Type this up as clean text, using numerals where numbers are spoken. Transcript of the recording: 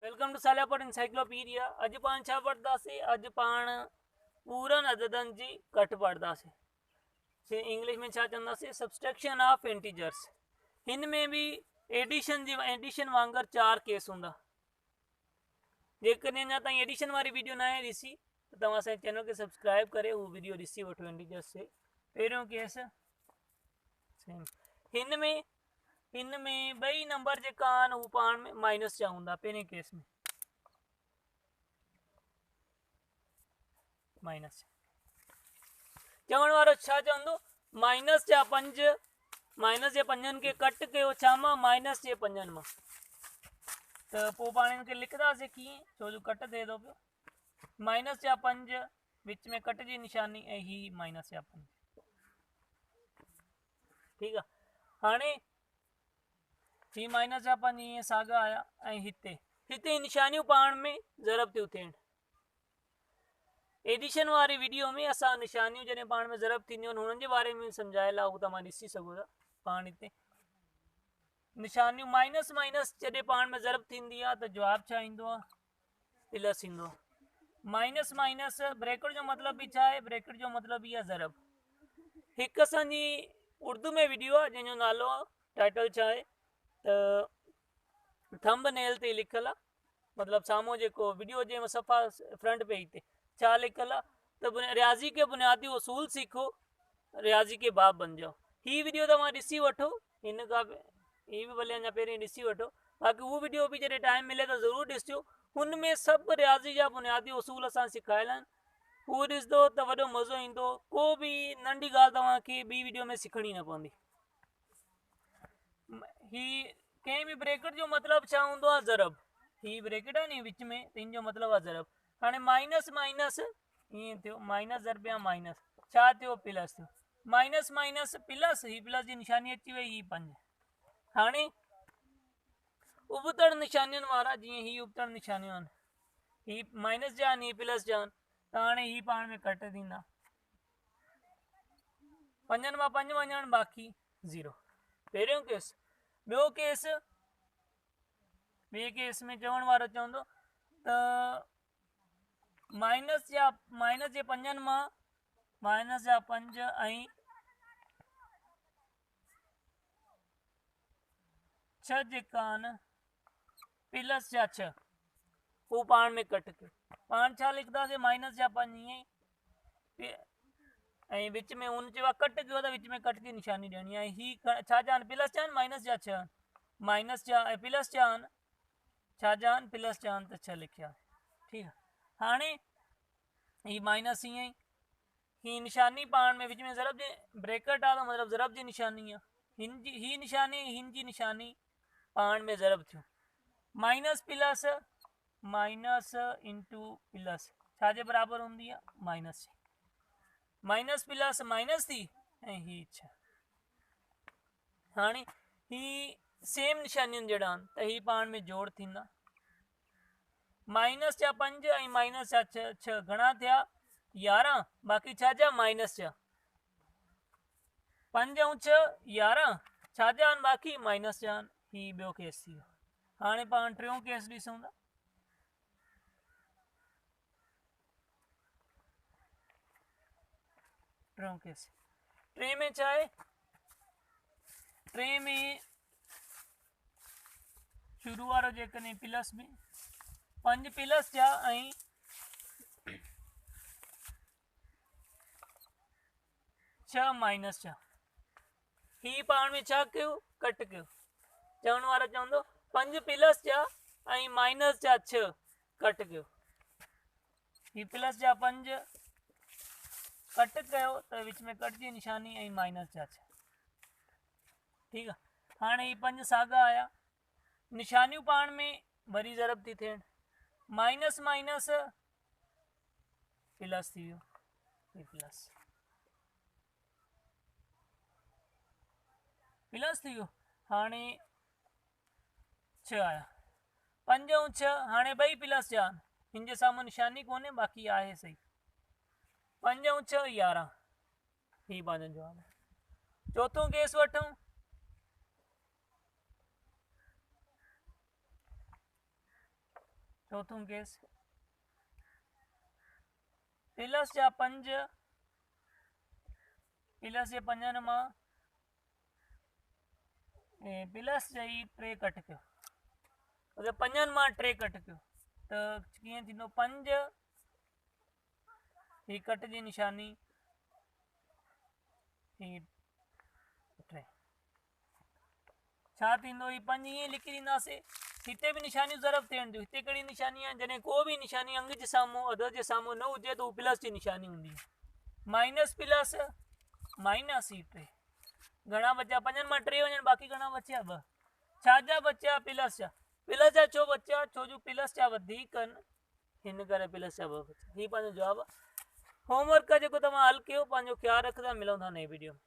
Welcome to Saliyapur encyclopedia. अज पाण छा पढ़दासीं? अज पाण पूरन अददनि जी कट पढ़दासीं। इंग्लिश में छा चवंदासीं? Subtraction of integers. हिन में भी एडिशन वांगर 4 केस हूंदा। जेकॾहिं अञा ताईं एडिशन वारी वीडियो न आहे ॾिसी त तव्हां असांजे चैनल खे सब्सक्राइब करे उहो वीडियो ॾिसी वठो। इंटीजर्स से पहिरियों केस हिन में ॿई नंबर जेका आहिनि उहे पाण में माइनस जा हूंदा। पहिरें केस में माइनस चवण वारो छा चवंदो? माइनस जा 5 माइनस जे 5 खे कट कयो छा मां? माइनस जे 5 मां। त पोइ पाण हिनखे लिखंदासीं कीअं? छो जो कट थिए थो पियो। माइनस जा 5 विच में कट जी निशानी ऐं ही माइनस जा 5। ठीकु आहे। हाणे ही माइनस जा 5 ईअं साॻा आया ऐं हिते निशानियूं पाण में ज़रब थियूं थियनि। एडिशन वारी वीडियो में असां निशानियूं जॾहिं पाण में ज़रब थींदियूं आहिनि हुननि जे बारे में सम्झायल आहे, उहो तव्हां ॾिसी सघो था। पाण हिते निशानियूं माइनस माइनस जॾहिं पाण में ज़रब थींदी आहे त जवाबु छा ईंदो आहे? प्लस ईंदो आहे। माइनस माइनस ब्रैकेट जो मतिलबु बि छा आहे? ब्रैकेट जो मतिलबु इहा ज़रब। हिकु असांजी उर्दू में वीडियो आहे जंहिंजो नालो आहे, टाइटल छा आहे त थंबनेल ते लिखियलु आहे, मतिलबु साम्हूं जेको वीडियो जे सफ़ा फ्रंट पेज ते छा लिखियलु आहे त रियाज़ी के बुनियादी उसूल सीखो, रियाज़ी के बाप बन जाओ। ही वीडियो तव्हां ॾिसी वठो। हिन खां ही बि भले अञा पहिरीं ॾिसी वठो। बाक़ी उहो वीडियो बि जॾहिं टाइम मिले त ज़रूरु ॾिसिजो। हुन में सभु रियाज़ी जा बुनियादी उसूल असां सिखायल आहिनि। उहो ॾिसंदो त वॾो मज़ो ईंदो। को बि नंढी ॻाल्हि तव्हांखे ॿी वीडियो में सिखणी न पवंदी। ही कंहिं बि ब्रैकेट जो मतिलबु छा हूंदो आहे? ज़रब। ही ब्रैकेट आहे नी विच में, त इन जो मतिलबु आहे ज़रब। हाणे माइनस माइनस ईअं थियो, माइनस ज़रबिया माइनस छा थियो? प्लस थियो। माइनस माइनस प्लस, ही प्लस जी निशानी अची वई, ही 5। हाणे उबतड़ निशानियुनि वारा, जीअं ही उबतड़ निशानियूं आहिनि, ही माइनस जा आहिनि, ही प्लस जा आहिनि, त हाणे ही पाण में कट थींदा। 5 मां 5 वञणु बाक़ी 0। पहिरियों केस। ॿियो केस में चवण वारो चवंदो त माइनस जे 5 मां माइनस जा 5 ऐं 6 जेका आहिनि प्लस जा 6 हू पाण में कट कयो। पाण छा लिखंदासीं? माइनस जा 5 ईअं ई ऐं विच में हुन चयो आहे कट कयो त विच में कट जी निशानी ॾियणी आहे। ही छा जा आहिनि? प्लस जा आहिनि, माइनस जा 6 माइनस जा ऐं प्लस जा आहिनि, छा जा आहिनि? प्लस जा आहिनि, त 6 लिखिया। ठीकु आहे। हाणे ही माइनस ईअं ई, ही निशानी पाण में विच में ज़रब जे ब्रैकेट आहे त मतिलबु ज़रब जी निशानी आहे। ही निशानी हिन जी निशानी पाण में ज़रब थियो। Minus plus minus into plus छा जे बराबरि हूंदी आहे? माइनस जे। माइनस प्लस माइनस थी ऐं ही 6। हाणे ही सेम निशानियुनि जहिड़ा आहिनि त ही पाण में जोड़ थींदा। माइनस जा 5 ऐं माइनस जा 6 घणा थिया? 11। बाक़ी छा जा? माइनस जा। 5 ऐं 6 11 छा जा आहिनि? बाक़ी माइनस जा आहिनि। ही ॿियो केस थी वियो। हाणे पाण टियों केस ॾिसूं था। टियों केस। टे में छा आहे? टे में शुरू वारो जेकॾहिं प्लस में 5 प्लस जा ऐं 6 माइनस जा, ही पाण में छा कयो? कट कयो। चवण वारो चवंदो 5 प्लस जा ऐं माइनस जा 6 कट कयो। ही प्लस जा 5 कट कयो त विच में कट जी निशानी ऐं माइनस जा 6। ठीकु आहे। हाणे ही 5 साॻा आया। निशानियूं पाण में वरी ज़रब थी थियनि। माइनस माइनस प्लस थी वियो, प्लस थी वियो। हाणे 6 आया। 5 ऐं 6 हाणे ॿई प्लस जा आहिनि, हिन जे साम्हूं निशानी कोन्हे, बाक़ी आहे सही। 5 ऐं 6 11। ही पंहिंजो जवाबु आहे। चौथों केस वठूं। चौथों केस प्लस जा 5 प्लस जे 5 मां प्लस जा 3 कट कयो अगर 5 मां 3 कट कयो तो कीअं थींदो 5 ही कट जी निशानी ही 3 छा थींदो ही 5 ईअं लिखी ॾींदासीं हिते भी निशानियूं ज़रब थियण थियूं हिते कहिड़ी निशानी आहे जॾहिं को भी निशानी अंग जे साम्हूं अध जे साम्हूं न हुजे तो प्लस जी निशानी हूंदी आहे माइनस प्लस माइनस ही 3 घणा बचा 5 मां 3 वञनि बाक़ी घणा बचिया 2 छाजा बचिया प्लस जा छो बचिया छो जो प्लस जा वधीक आहिनि हिन करे प्लस जा 2 बचिया ही पंहिंजो जवाब होमवर्क जेको तव्हां हल कयो पंहिंजो ख्याल रखंदा मिलूं था नए वीडियो में।